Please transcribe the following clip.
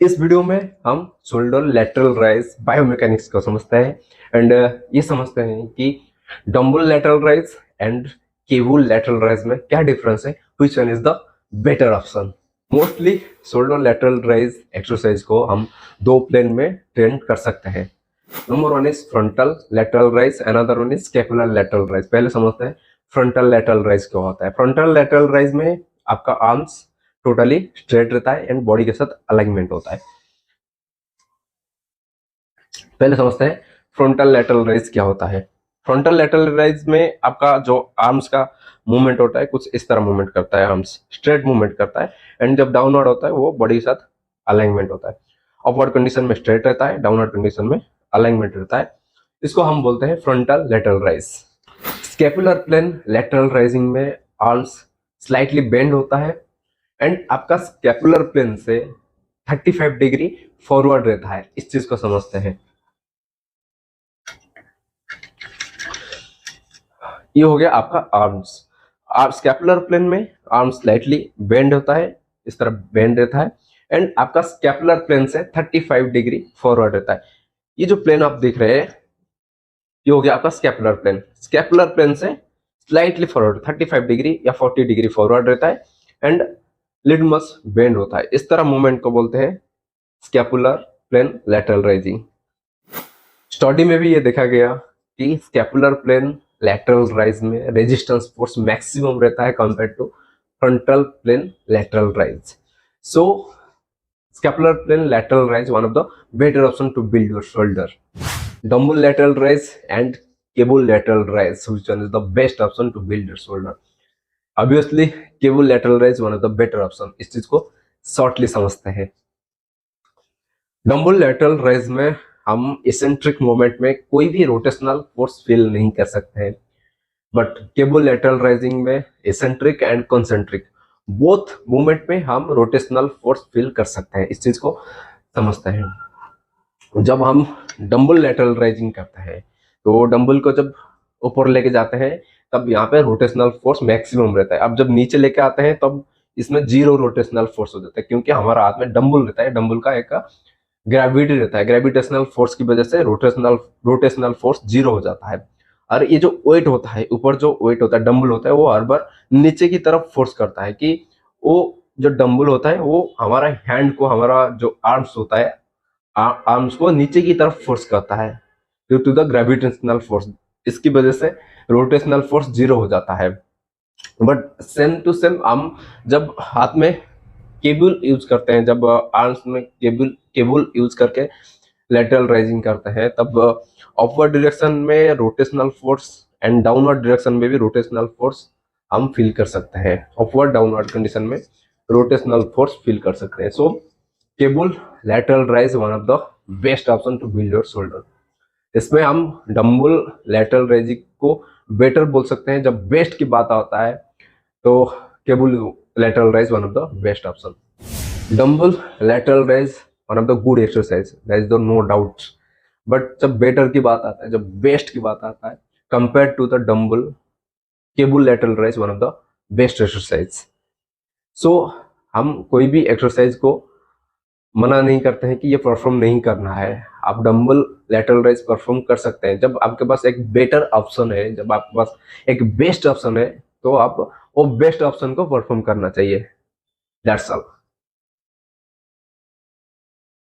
इस वीडियो में हम शोल्डर लेटरल राइज बायोमैकेनिक्स को समझते हैं एंड ये समझते हैं कि dumbbell lateral rise and cable lateral raise में क्या डिफरेंस है, which one is the better option. Mostly shoulder lateral rise exercise को हम दो प्लेन में ट्रेन कर सकते हैं। Number one is frontal lateral rise, another one is scapular lateral rise. पहले समझते हैं फ्रंटल लेटरल राइज क्या होता है। फ्रंटल लेटरल राइज में आपका आर्म्स टोटली स्ट्रेट रहता है एंड बॉडी के साथ अलाइनमेंट होता है। पहले समझते हैं फ्रंटल लेटरल राइज क्या होता है। फ्रंटल लेटरल राइज में आपका जो आर्म्स का मूवमेंट होता है कुछ इस तरह मूवमेंट करता है, आर्म्स स्ट्रेट मूवमेंट करता है एंड जब डाउनवर्ड होता है वो बॉडी के साथ अलाइनमेंट होता है। अपवर्ड कंडीशन में स्ट्रेट रहता है, डाउनवर्ड कंडीशन में अलाइनमेंट रहता है। इसको हम बोलते हैं frontal lateral raise. Scapular plane lateral raising में आर्म्स स्लाइटली बेंड होता है एंड आपका स्कैपुलर प्लेन से 35 डिग्री फॉरवर्ड रहता है। इस चीज को समझते हैं। ये हो गया आपका आर्म्स। स्कैपुलर प्लेन में आर्म स्लाइटली बेंड होता है, इस तरह बेंड रहता है एंड आपका स्कैपुलर प्लेन से 35 डिग्री फॉरवर्ड रहता है। ये जो प्लेन आप देख रहे हैं ये हो गया आपका स्कैपुलर प्लेन। स्कैपुलर प्लेन से स्लाइटली फॉरवर्ड 35 डिग्री या 40 डिग्री फॉरवर्ड रहता है एंड लिडमस बेंड होता है। इस तरह मूवमेंट को बोलते हैं scapular plane lateral raising. Study में भी ये देखा गया कि स्कैपुलर प्लेन लेटरल राइज में रेजिस्टेंस फोर्स मैक्सिमम रहता है compare to frontal plane lateral raise. So scapular plane lateral raise one of the better option to build your shoulder. Dumbbell lateral raise and cable lateral raise, which one is the best option to build your shoulder? Obviously cable lateral raise one of the better option। इस चीज को shortly समझते हैं। Dumbbell lateral raise में हम eccentric movement में कोई भी रोटेशनल फोर्स फील नहीं कर सकते हैं, बट केबल लेटरल राइजिंग में eccentric and concentric both movement में हम रोटेशनल फोर्स फील कर सकते हैं। इस चीज को समझते हैं। जब हम डंबल लेटरल राइजिंग करते हैं तो डंबल को जब ऊपर लेके जाते हैं तब यहाँ पे रोटेशनल फोर्स मैक्सिमम रहता है। अब जब नीचे लेके आते हैं तब इसमें जीरो रोटेशनल फोर्स हो जाता है, क्योंकि हमारा हाथ में डंबल रहता है। डंबल का एक ग्रेविटी रहता है, ग्रेविटेशनल फोर्स की वजह से रोटेशनल फोर्स जीरो हो जाता है। और ये जो वेट होता है, ऊपर जो वेट होता है डंबल होता है, वो हर बार नीचे की तरफ फोर्स करता है कि वो जो डंबल होता है वो हमारा हैंड को, हमारा जो आर्म्स होता है आर्म्स को नीचे की तरफ फोर्स करता है due to the gravitational force. इसकी वजह से रोटेशनल फोर्स जीरो हो जाता है। बट सेम टू सेम हम जब हाथ में केबल यूज करते हैं, जब आर्म्स में केबल यूज करके लेटरल राइजिंग करते हैं, तब अपवर्ड डायरेक्शन में rotational force and downward direction में भी रोटेशनल फोर्स हम फील कर सकते हैं। अपवर्ड डाउनवर्ड कंडीशन में रोटेशनल फोर्स फील कर सकते हैं। So cable lateral raise one of the best option to build your shoulder. इसमें हम डंबल लेटरल राइजिंग को बेटर बोल सकते हैं। जब बेस्ट की बात आता है तो cable lateral raise one of the best option. Dumbbell lateral raise one of the good exercise, that is the no doubt. But जब बेटर की बात आता है, जब बेस्ट की बात आता है, compare to the dumbbell, cable lateral raise one of the best exercise. So हम कोई भी एक्सरसाइज को मना नहीं करते हैं कि ये परफॉर्म नहीं करना है। आप डंबल लेटरल राइज परफॉर्म कर सकते हैं जब आपके पास एक बेटर ऑप्शन है, जब आपके पास एक बेस्ट ऑप्शन है, तो आप वो बेस्ट ऑप्शन को परफॉर्म करना चाहिए। That's all.